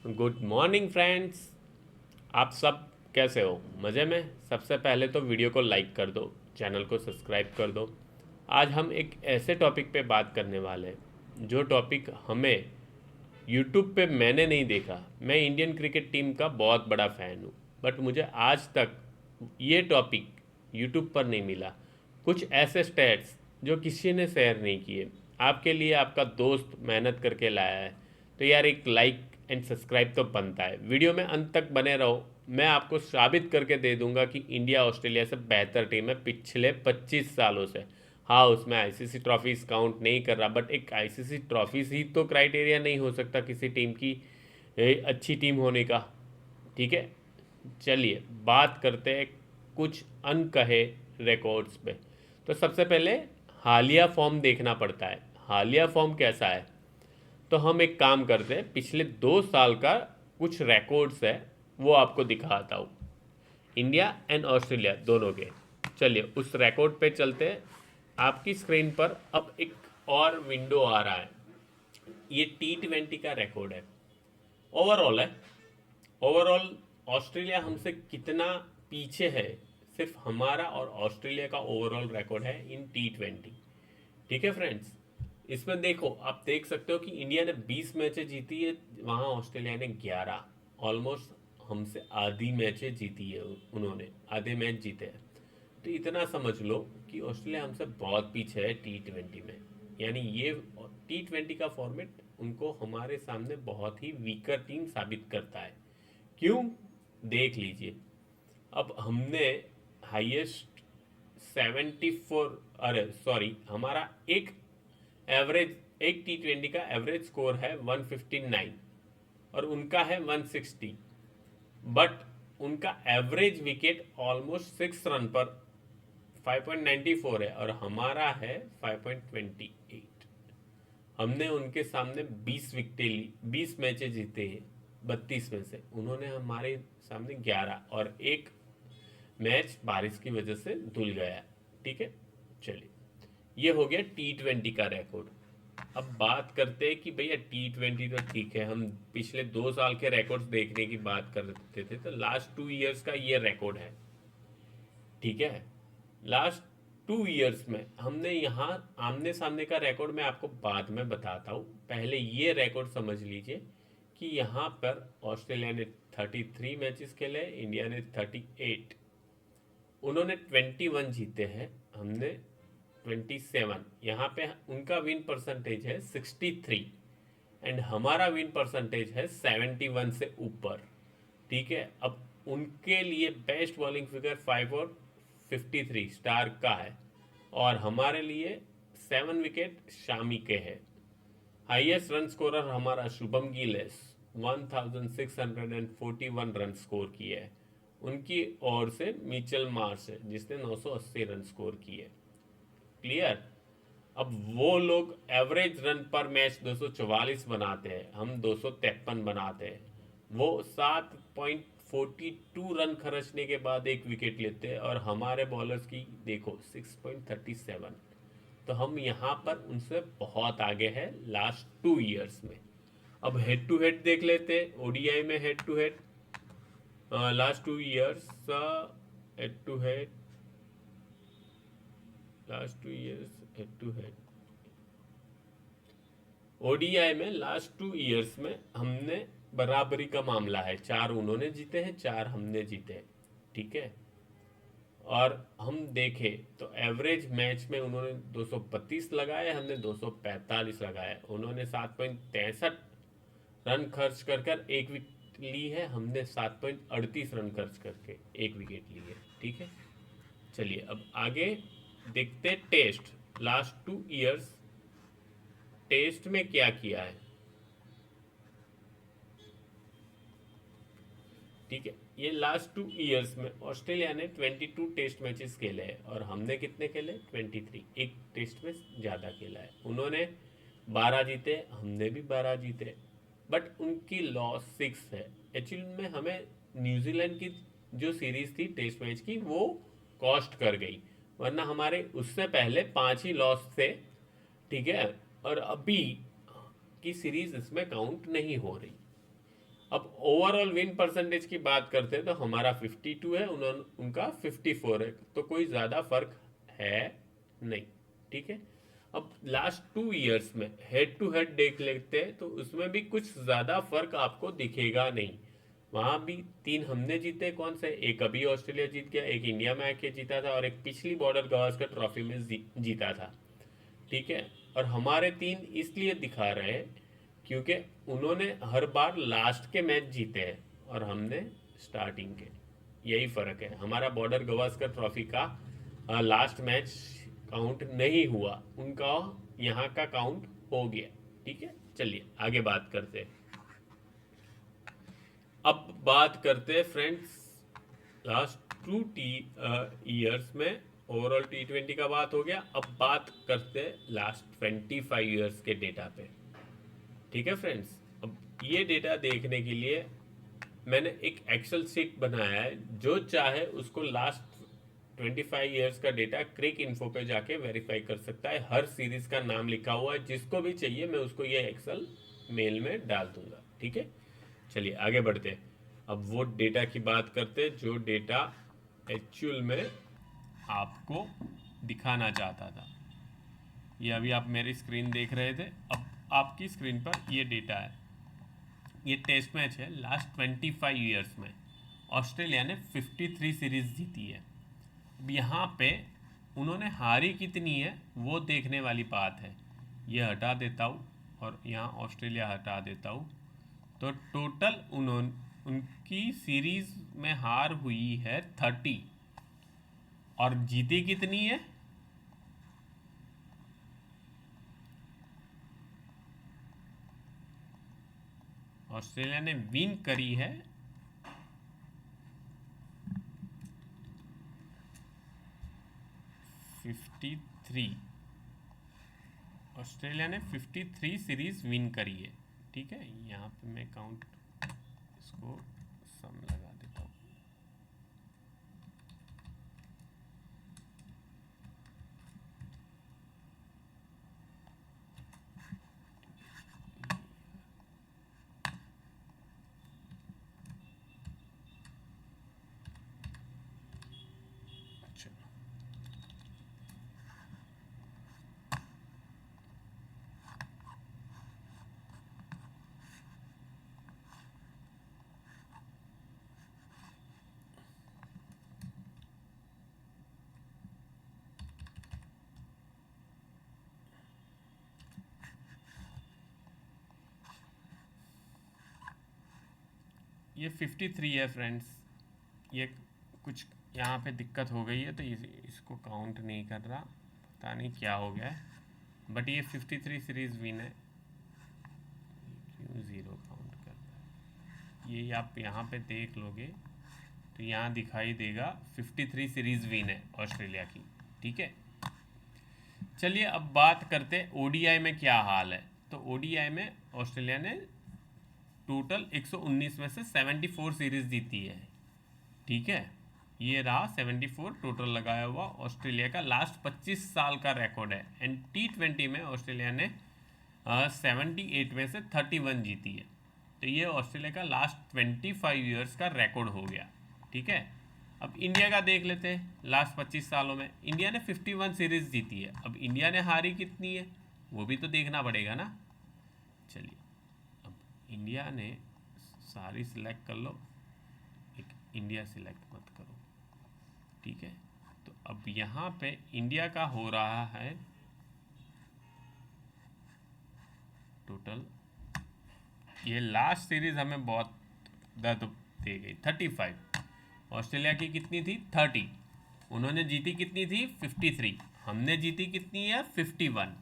Good morning friends. आप सब कैसे हो? मज़े में? सबसे पहले तो वीडियो को लाइक कर दो, चैनल को सब्सक्राइब कर दो। आज हम एक ऐसे टॉपिक पे बात करने वाले हैं जो टॉपिक हमें यूट्यूब पे मैंने नहीं देखा। मैं इंडियन क्रिकेट टीम का बहुत बड़ा फ़ैन हूँ, बट मुझे आज तक ये टॉपिक यूट्यूब पर नहीं मिला। कुछ ऐसे स्टैट्स जो किसी ने शेयर नहीं किए, आपके लिए आपका दोस्त मेहनत करके लाया है, तो यार एक लाइक एंड सब्सक्राइब तो बनता है। वीडियो में अंत तक बने रहो, मैं आपको साबित करके दे दूंगा कि इंडिया ऑस्ट्रेलिया से बेहतर टीम है पिछले 25 सालों से। हाँ, उसमें आईसीसी ट्रॉफीज काउंट नहीं कर रहा, बट एक आईसीसी ट्रॉफीज ही तो क्राइटेरिया नहीं हो सकता किसी टीम की अच्छी टीम होने का। ठीक है, चलिए बात करते हैं कुछ अनकहे रिकॉर्ड्स पे। तो सबसे पहले हालिया फॉर्म देखना पड़ता है। हालिया फॉर्म कैसा है? तो हम एक काम करते हैं, पिछले 2 साल का कुछ रिकॉर्ड्स है वो आपको दिखाता हूँ, इंडिया एंड ऑस्ट्रेलिया दोनों के। चलिए उस रिकॉर्ड पे चलते हैं। आपकी स्क्रीन पर अब एक और विंडो आ रहा है, ये T20 का रिकॉर्ड है, ओवरऑल है। ओवरऑल ऑस्ट्रेलिया हमसे कितना पीछे है, सिर्फ हमारा और ऑस्ट्रेलिया का ओवरऑल रिकॉर्ड है इन T20। ठीक है फ्रेंड्स, इसमें देखो, आप देख सकते हो कि इंडिया ने 20 मैचें जीती है, वहां ऑस्ट्रेलिया ने 11। ऑलमोस्ट हमसे आधी मैचें जीती है, उन्होंने आधे मैच जीते हैं। तो इतना समझ लो कि ऑस्ट्रेलिया हमसे बहुत पीछे है T20 में। यानी ये T20 का फॉर्मेट उनको हमारे सामने बहुत ही वीकर टीम साबित करता है। क्यों? देख लीजिए, अब हमने हाईएस्ट 74, अरे सॉरी, हमारा एक एवरेज, एक T20 का एवरेज स्कोर है 159 और उनका है 160, बट उनका एवरेज विकेट ऑलमोस्ट 6 रन पर 5.94 है और हमारा है 5.28। हमने उनके सामने 20 विकेटें ली, 20 मैचें जीते हैं 32 में से, उन्होंने हमारे सामने 11 और एक मैच बारिश की वजह से धुल गया। ठीक है, चलिए ये हो गया T20 का रिकॉर्ड। अब बात करते हैं कि भैया T20 तो ठीक है, हम पिछले 2 साल के रिकॉर्ड्स देखने की बात करते थे, तो लास्ट 2 इयर्स का ये रिकॉर्ड है। ठीक है, लास्ट 2 इयर्स में हमने यहाँ आमने सामने का रिकॉर्ड मैं आपको बाद में बताता हूँ, पहले ये रिकॉर्ड समझ लीजिए कि यहाँ पर ऑस्ट्रेलिया ने 33 मैचेस खेले, इंडिया ने 38। उन्होंने 21 जीते हैं, हमने 27। यहाँ पे उनका विन परसेंटेज है 63 एंड हमारा विन परसेंटेज है 71 से ऊपर। ठीक है, अब उनके लिए बेस्ट बॉलिंग फिगर 5 और 53 स्टार का है और हमारे लिए 7 विकेट शामी के है। हाईएस्ट रन स्कोरर हमारा शुभम गिल है, 1641 रन स्कोर किए हैं। उनकी ओर से मिचेल मार्श है जिसने 980 रन स्कोर किए। क्लियर? अब वो लोग एवरेज रन पर मैच 244 बनाते हैं, हम 253 बनाते हैं। वो 7.42 रन खर्चने के बाद एक विकेट लेते हैं और हमारे बॉलर्स की देखो 6.37। तो हम यहाँ पर उनसे बहुत आगे है लास्ट 2 इयर्स में। अब हेड टू हेड देख लेते हैं, ओडीआई में head to head last 2 years, head to head, last 2 years head to head ODI में लास्ट 2 इयर्स में हमने बराबरी का मामला है, 4 उन्होंने जीते हैं, 4 हमने जीते हैं। ठीक है, और हम देखें तो एवरेज मैच में उन्होंने 232 लगाए, हमने 245 लगाए। उन्होंने 7.63 रन खर्च कर कर एक विकेट ली है, हमने 7.38 रन खर्च करके एक विकेट ली है। ठीक है, चलिए अब आगे देखते टेस्ट, लास्ट 2 इयर्स टेस्ट में क्या किया है। ठीक है, ये लास्ट 2 इयर्स में ऑस्ट्रेलिया ने 22 टेस्ट मैचेस खेले हैं और हमने कितने खेले? 23। एक टेस्ट में ज़्यादा खेला है। उन्होंने 12 जीते, हमने भी 12 जीते, बट उनकी लॉस 6 है। एक्चुअली में हमें न्यूजीलैंड की जो सीरीज थी टेस्ट मैच की वो कॉस्ट कर गई, वरना हमारे उससे पहले 5 ही लॉस थे। ठीक है, और अभी की सीरीज इसमें काउंट नहीं हो रही। अब ओवरऑल विन परसेंटेज की बात करते हैं तो हमारा 52 है, उनका 54 है, तो कोई ज़्यादा फर्क है नहीं। ठीक है। अब लास्ट 2 इयर्स में हेड टू हेड देख लेते हैं तो उसमें भी कुछ ज़्यादा फर्क आपको दिखेगा नहीं। वहां भी 3 हमने जीते, कौन से, एक अभी ऑस्ट्रेलिया जीत गया, एक इंडिया में आके जीता था और एक पिछली बॉर्डर गावस्कर ट्रॉफी में जीता था। ठीक है। और हमारे 3 इसलिए दिखा रहे हैं क्योंकि उन्होंने हर बार लास्ट के मैच जीते हैं और हमने स्टार्टिंग के। यही फ़र्क है। हमारा बॉर्डर गावस्कर ट्रॉफी का लास्ट मैच काउंट नहीं हुआ, उनका यहाँ का काउंट हो गया। ठीक है। चलिए आगे बात करते हैं। अब बात करते हैं फ्रेंड्स, लास्ट 2 इयर्स में ओवरऑल T20 का बात हो गया। अब बात करते हैं लास्ट 25 इयर्स के डेटा पे। ठीक है फ्रेंड्स। अब ये डेटा देखने के लिए मैंने एक एक्सेल शीट बनाया है, जो चाहे उसको लास्ट 25 इयर्स का डेटा क्रिक इन्फो पे जाके वेरीफाई कर सकता है। हर सीरीज का नाम लिखा हुआ है, जिसको भी चाहिए मैं उसको ये एक्सेल मेल में डाल दूंगा। ठीक है। चलिए आगे बढ़ते हैं। अब वो डेटा की बात करते हैं जो डेटा एक्चुअल में आपको दिखाना चाहता था। ये अभी आप मेरी स्क्रीन देख रहे थे, अब आपकी स्क्रीन पर ये डेटा है। ये टेस्ट मैच है लास्ट 25 इयर्स में। ऑस्ट्रेलिया ने 53 सीरीज जीती है। अब यहाँ पे उन्होंने हारी कितनी है वो देखने वाली बात है। ये हटा देता हूँ और यहाँ ऑस्ट्रेलिया हटा देता हूँ, तो टोटल उनकी सीरीज में हार हुई है 30 और जीती कितनी है? ऑस्ट्रेलिया ने विन करी है 53। ऑस्ट्रेलिया ने 53 सीरीज विन करी है। ठीक है। यहाँ पे मैं काउंट इसको सम लगा देता हूँ। अच्छा, ये 53 है फ्रेंड्स। ये कुछ यहाँ पे दिक्कत हो गई है तो इसको काउंट नहीं कर रहा, पता नहीं क्या हो गया है। बट ये 53 सीरीज विन है। क्यों ज़ीरो काउंट कर रहा है? ये आप यहाँ पे देख लोगे तो यहाँ दिखाई देगा 53 सीरीज विन है ऑस्ट्रेलिया की। ठीक है। चलिए अब बात करते ओडीआई में क्या हाल है। तो ओडीआई में ऑस्ट्रेलिया ने टोटल 119 में से 74 सीरीज जीती है। ठीक है। ये रहा 74 टोटल लगाया हुआ ऑस्ट्रेलिया का लास्ट 25 साल का रिकॉर्ड है। एंड T20 में ऑस्ट्रेलिया ने 78 में से 31 जीती है। तो ये ऑस्ट्रेलिया का लास्ट 25 ईयर्स का रिकॉर्ड हो गया। ठीक है। अब इंडिया का देख लेते हैं। लास्ट 25 सालों में इंडिया ने 51 सीरीज जीती है। अब इंडिया ने हारी कितनी है वो भी तो देखना पड़ेगा ना। चलिए अब इंडिया ने सारी सिलेक्ट कर लो, एक इंडिया सिलेक्ट मत करो। ठीक है। तो अब यहाँ पे इंडिया का हो रहा है टोटल, ये लास्ट सीरीज हमें बहुत दर्द दे गई 35। ऑस्ट्रेलिया की कितनी थी 30, उन्होंने जीती कितनी थी 53, हमने जीती कितनी है 51।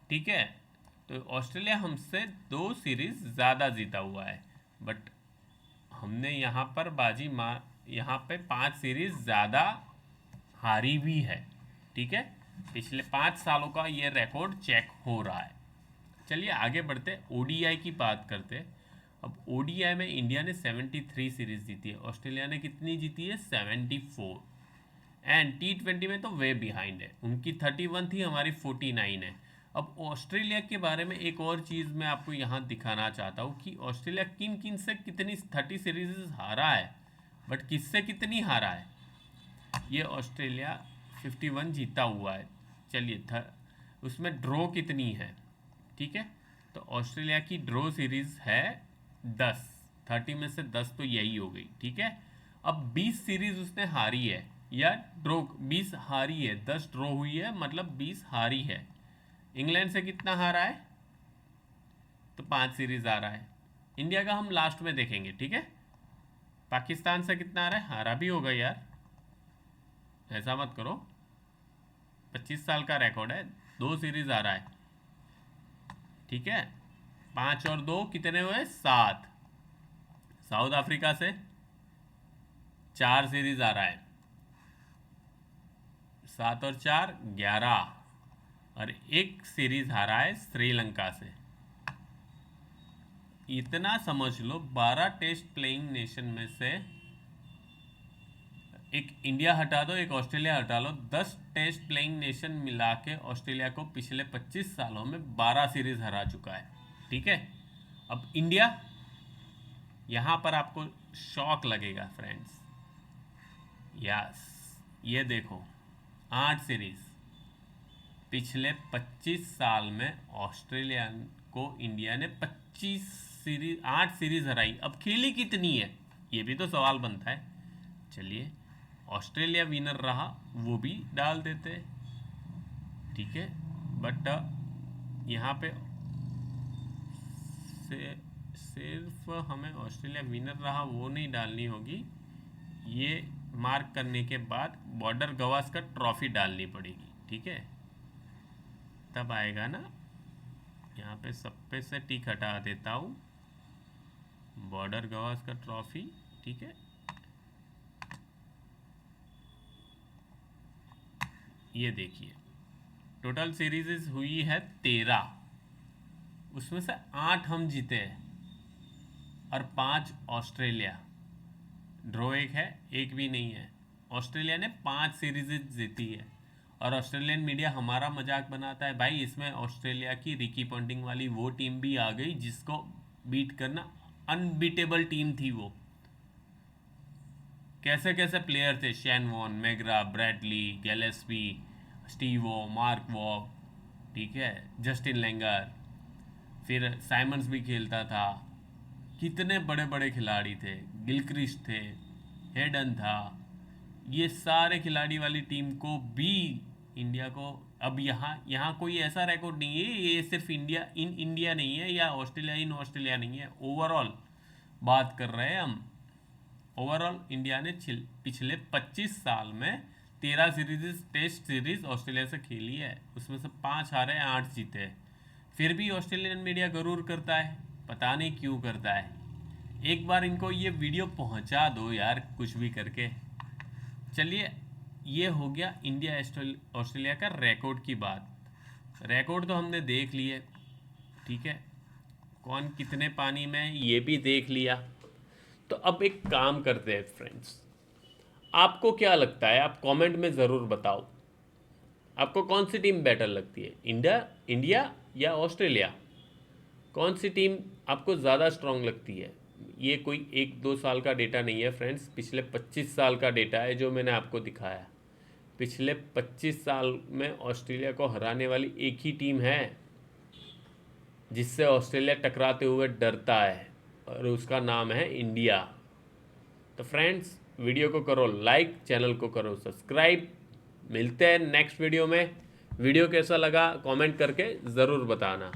ठीक है। तो ऑस्ट्रेलिया हमसे 2 सीरीज ज़्यादा जीता हुआ है, बट हमने यहाँ पर बाजी मार, यहाँ पे 5 सीरीज ज़्यादा हारी भी है। ठीक है। पिछले 5 सालों का ये रिकॉर्ड चेक हो रहा है। चलिए आगे बढ़ते ओडीआई की बात करते हैं। अब ओडीआई में इंडिया ने 73 सीरीज जीती है, ऑस्ट्रेलिया ने कितनी जीती है 74। एंड T20 में तो वे बिहाइंड है, उनकी 31 थी, हमारी 49 है। अब ऑस्ट्रेलिया के बारे में एक और चीज़ मैं आपको यहाँ दिखाना चाहता हूँ कि ऑस्ट्रेलिया किन किन से कितनी 30 सीरीज हारा है, बट किससे कितनी हारा है। ये ऑस्ट्रेलिया 51 जीता हुआ है। चलिए उसमें ड्रॉ कितनी है, ठीक है। तो ऑस्ट्रेलिया की ड्रॉ सीरीज है 10, 30 में से 10 तो यही हो गई, ठीक है। अब 20 सीरीज उसने हारी है या ड्रॉ, 20 हारी है, 10 ड्रॉ हुई है, मतलब 20 हारी है। इंग्लैंड से कितना हारा है, तो 5 सीरीज आ रहा है। इंडिया का हम लास्ट में देखेंगे, ठीक है। पाकिस्तान से कितना आ रहा है, हारा भी होगा यार, ऐसा मत करो। 25 साल का रिकॉर्ड है, 2 सीरीज आ रहा है, ठीक है। 5 और 2 कितने हुए, 7। साउथ अफ्रीका से 4 सीरीज आ रहा है, 7 और 4 11, और 1 सीरीज हारा है श्रीलंका से। इतना समझ लो, 12 टेस्ट प्लेइंग नेशन में से एक इंडिया हटा दो, एक ऑस्ट्रेलिया हटा लो, 10 टेस्ट प्लेइंग नेशन मिला के ऑस्ट्रेलिया को पिछले 25 सालों में 12 सीरीज हरा चुका है, ठीक है। अब इंडिया, यहां पर आपको शॉक लगेगा फ्रेंड्स, यस, ये देखो 8 सीरीज पिछले 25 साल में ऑस्ट्रेलिया को इंडिया ने 8 सीरीज हराई। अब खेली कितनी है, ये भी तो सवाल बनता है। चलिए, ऑस्ट्रेलिया विनर रहा, वो भी डाल देते, ठीक है। बट यहाँ पे सिर्फ हमें ऑस्ट्रेलिया विनर रहा वो नहीं डालनी होगी, ये मार्क करने के बाद बॉर्डर गवास्कर ट्रॉफी डालनी पड़ेगी, ठीक है, तब आएगा ना। यहाँ पे सब पे से टिक हटा देता हूँ, बॉर्डर गवास्कर ट्रॉफी, ठीक है। ये देखिए, टोटल सीरीज हुई है 13, उसमें से 8 हम जीते हैं और 5 ऑस्ट्रेलिया, ड्रॉ 1 है, 1 भी नहीं है। ऑस्ट्रेलिया ने 5 सीरीज जीती है, और ऑस्ट्रेलियन मीडिया हमारा मजाक बनाता है, भाई इसमें ऑस्ट्रेलिया की रिकी पॉन्टिंग वाली वो टीम भी आ गई जिसको बीट करना अनबीटेबल टीम थी। वो कैसे कैसे प्लेयर थे, Shane Warne, McGrath, Bradley, Gillespie, Stevo, Mark Waugh, ठीक है, जस्टिन लेंगर, फिर साइमंस भी खेलता था, कितने बड़े बड़े खिलाड़ी थे, गिलक्रिस्ट थे, हेडन था, ये सारे खिलाड़ी वाली टीम को भी इंडिया को, अब यहाँ कोई ऐसा रिकॉर्ड नहीं है, ये सिर्फ इंडिया इन इंडिया नहीं है या ऑस्ट्रेलिया इन ऑस्ट्रेलिया नहीं है, ओवरऑल बात कर रहे हैं हम। ओवरऑल इंडिया ने पिछले 25 साल में 13 सीरीज, टेस्ट सीरीज ऑस्ट्रेलिया से खेली है, उसमें से 5 हारे, 8 जीते हैं। फिर भी ऑस्ट्रेलियन मीडिया गरूर करता है, पता नहीं क्यों करता है। एक बार इनको ये वीडियो पहुंचा दो यार, कुछ भी करके। चलिए, ये हो गया इंडिया ऑस्ट्रेलिया का रिकॉर्ड की बात। रिकॉर्ड तो हमने देख लिए, ठीक है, कौन कितने पानी में ये भी देख लिया। तो अब एक काम करते हैं फ्रेंड्स, आपको क्या लगता है, आप कमेंट में ज़रूर बताओ, आपको कौन सी टीम बेटर लगती है, इंडिया या ऑस्ट्रेलिया? कौन सी टीम आपको ज़्यादा स्ट्रांग लगती है? ये कोई 1-2 साल का डेटा नहीं है फ्रेंड्स, पिछले 25 साल का डेटा है जो मैंने आपको दिखाया। पिछले 25 साल में ऑस्ट्रेलिया को हराने वाली एक ही टीम है जिससे ऑस्ट्रेलिया टकराते हुए डरता है, और उसका नाम है इंडिया। तो फ्रेंड्स, वीडियो को करो लाइक, चैनल को करो सब्सक्राइब। मिलते हैं नेक्स्ट वीडियो में। वीडियो कैसा लगा कमेंट करके ज़रूर बताना।